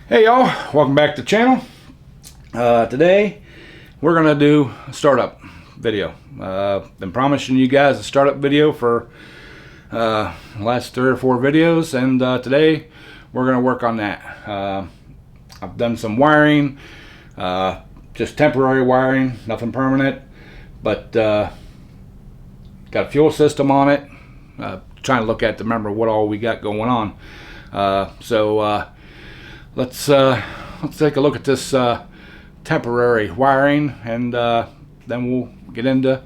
Hey y'all, welcome back to the channel. Today we're gonna do a startup video. Been promising you guys a startup video for the last 3 or 4 videos, and today we're gonna work on that. I've done some wiring, just temporary wiring, nothing permanent, but got a fuel system on it. Trying to look at to remember what all we got going on. Let's take a look at this temporary wiring, and then we'll get into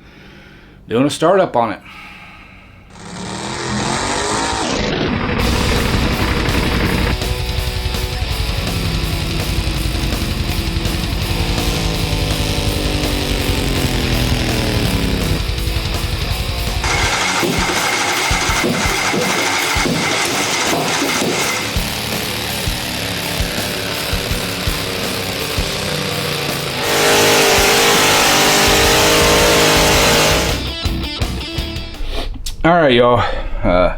doing a startup on it. Alright y'all,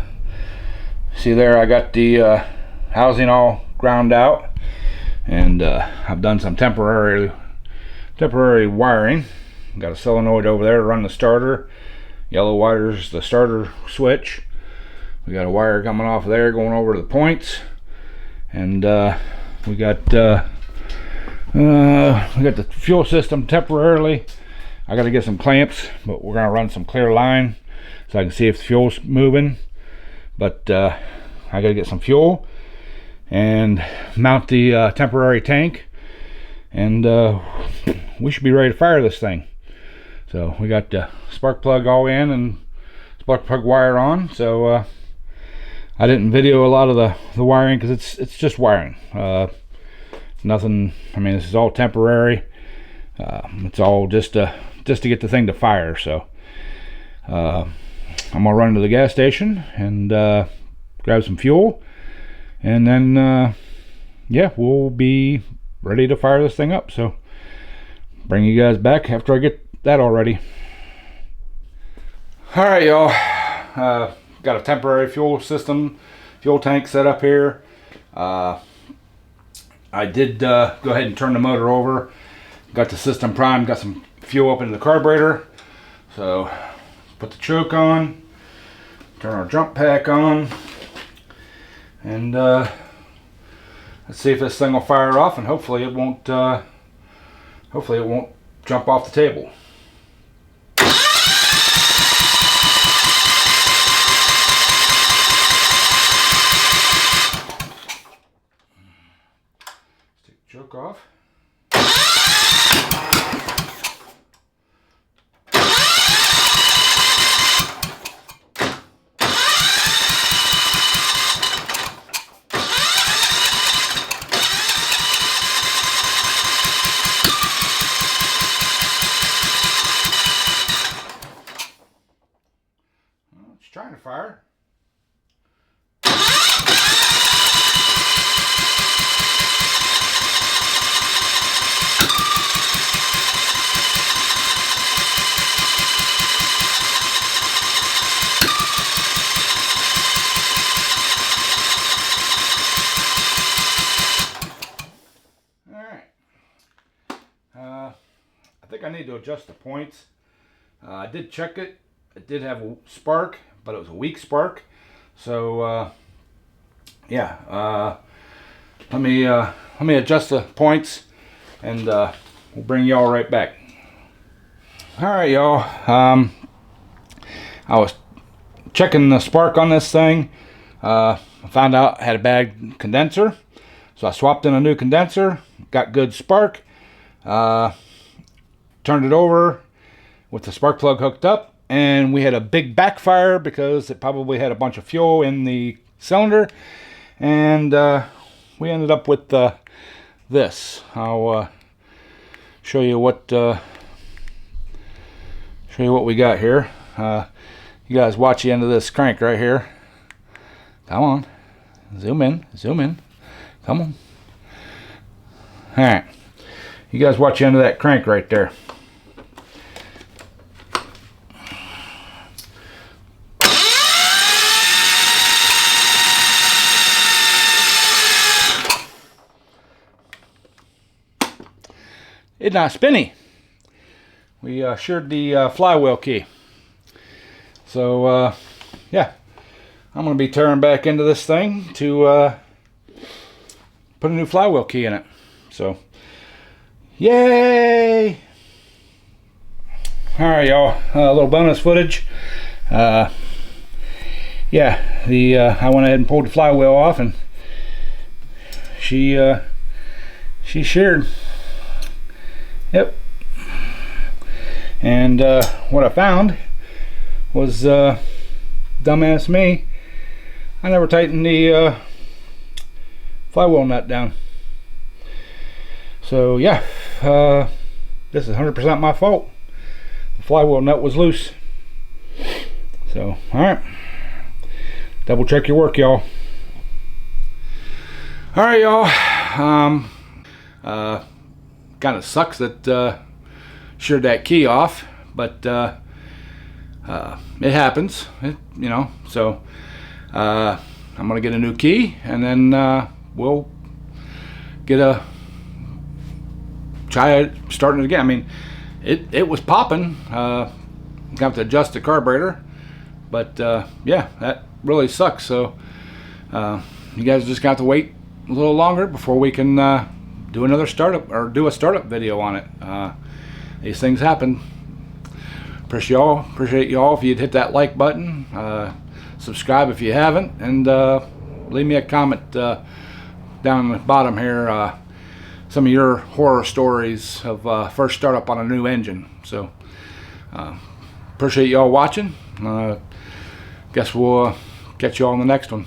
see there, I got the housing all ground out, and I've done some temporary wiring. Got a solenoid over there to run the starter. Yellow wire's the starter switch. We got a wire coming off of there going over to the points, and we got the fuel system temporarily. I got to get some clamps, but we're gonna run some clear line so I can see if the fuel's moving. But I gotta get some fuel and mount the temporary tank, and we should be ready to fire this thing. So we got the spark plug all in and spark plug wire on. So I didn't video a lot of the wiring because it's just wiring. Nothing. I mean, this is all temporary. It's all just to get the thing to fire. So I'm gonna run to the gas station and grab some fuel, and then yeah, we'll be ready to fire this thing up. So bring you guys back after I get that all ready. All right, y'all, got a temporary fuel tank set up here. I did go ahead and turn the motor over, got the system primed, got some fuel up into the carburetor. So put the choke on, turn our jump pack on, and let's see if this thing will fire off, and hopefully it won't jump off the table. Let's take the choke off. Trying to fire. All right. I think I need to adjust the points. I did check it. It did have a spark, but it was a weak spark. So yeah, let me adjust the points, and we'll bring y'all right back. All right, y'all. I was checking the spark on this thing. I found out I had a bad condenser, so I swapped in a new condenser. Got good spark. Turned it over with the spark plug hooked up, and we had a big backfire because it probably had a bunch of fuel in the cylinder, and we ended up with this. I'll show you what we got here. You guys watch the end of this crank right here. Come on, zoom in, come on. All right, you guys watch the end of that crank right there. it's not spinny. We sheared the flywheel key. So yeah, I'm going to be tearing back into this thing to put a new flywheel key in it. So yay! Alright, y'all, a little bonus footage. Yeah, I went ahead and pulled the flywheel off, and she sheared. Yep. And what I found was, dumbass me, I never tightened the flywheel nut down. So yeah, this is 100% my fault. The flywheel nut was loose. So alright, double check your work, y'all. Alright, y'all, kind of sucks that sheared that key off, but it happens, you know. So I'm gonna get a new key, and then we'll try starting it again. I mean, it was popping. Got to adjust the carburetor, but yeah, that really sucks. So you guys just got to wait a little longer before we can do another startup, or do a startup video on it. These things happen. Appreciate y'all if you'd hit that like button, subscribe if you haven't, and leave me a comment down the bottom here, some of your horror stories of first startup on a new engine. So appreciate y'all watching. Guess we'll catch y'all on the next one.